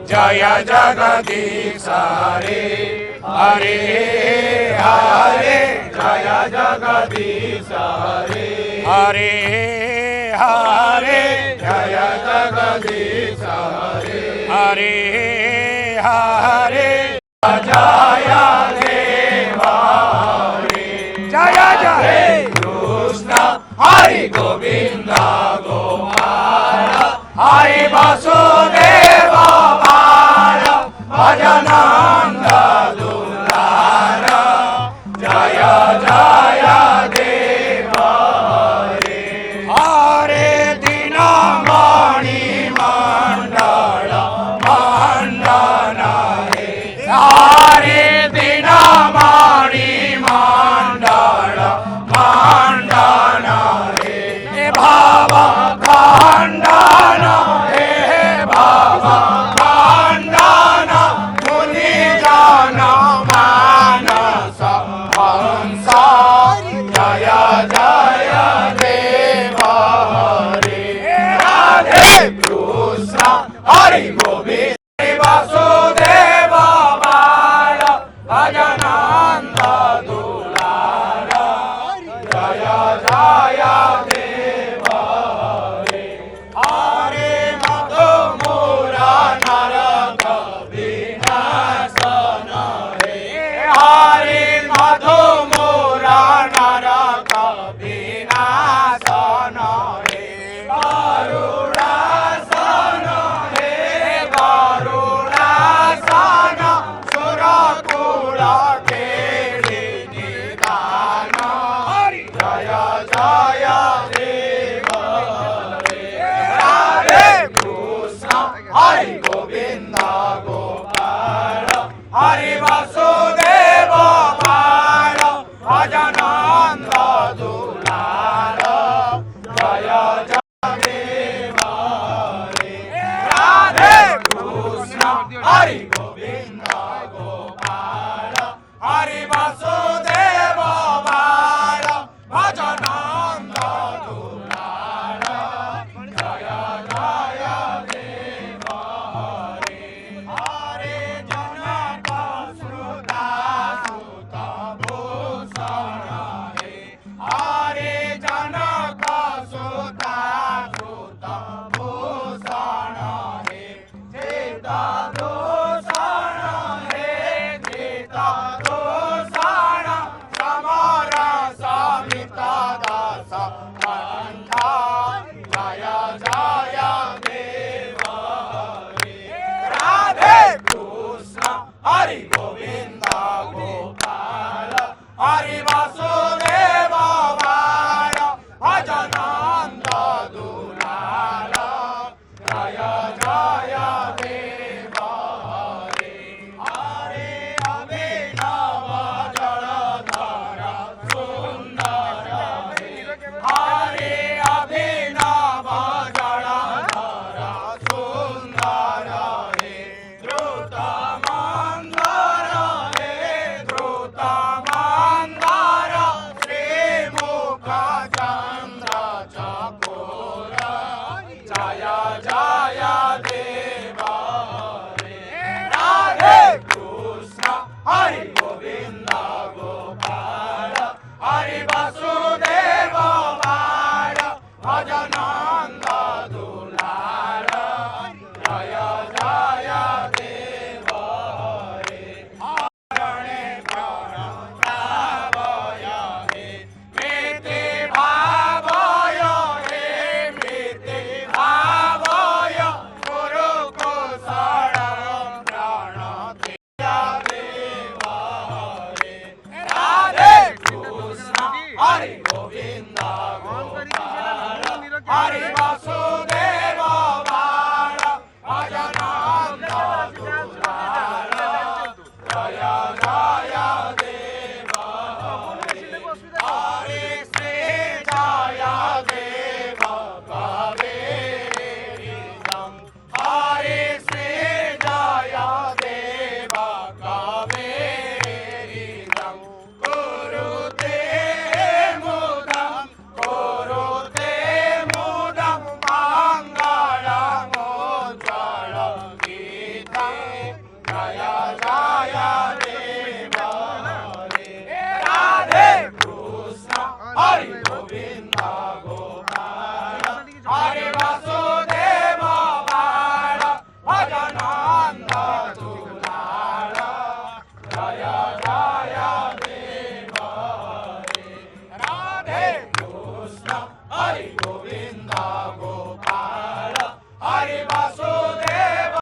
जय जगदीश हरे हरे हरे जय जगदीश हरे हरे हरे जय जगदीश हरे हरे हरे जय देव हरे जय जय कृष्ण हरि गोविंद गोपाल हरि वासुदेव बाल भजनंद दुलार जय जय देव हरे हरे दीनमणि मंडल मंडन हे हरे दीनमणि मंडल मंडन हे भाव खंडन हे भाव खंडन मुनि जन मानस हंस जय जय देव हरे राधे कृष्ण हरि गोविंद वासुदेव बाल भजनंद दुलार जय जय देव हरे हरे मधु मोरा नरक विनाशन हे हरे मधु मोरा नरक विनाशन हे गरुडासन हे गरुडासन सुरकुल केळि निदान जय जय देव हरे राधे कृष्ण हरि गोविंद गोपाल हरि वासुदेव बाल भजनंद दुलार जय जय देव हरे राधे कृष्ण हरि गोविंद गोपाल हरि वासुदेव बाल भजनंद दुलार जय जय देव हरे हरे जनक सुता सुत भूषण हे हरे जनक सुता सुत भूषण हे सीता दूषण हे सीता दूषण समर समित दास कंठ जय जय देव हरे राधे कृष्ण हरि गोविंद गोपाल हरि वासुदेव बाल भजनंद दुलार जय जय देव हरे हरे अभिनव जलधर सुंदर हे हरे अभिनव जलधर सुंदर हे द्रुत मंगल जय जय देव रे राधे कृष्ण हरि गोविंद गोपाल हरे वासुदेव बाल भजनंद तुलाल जय जय देव रे राधे कृष्ण हरि गोविंद गोपाल हरि वासुदेव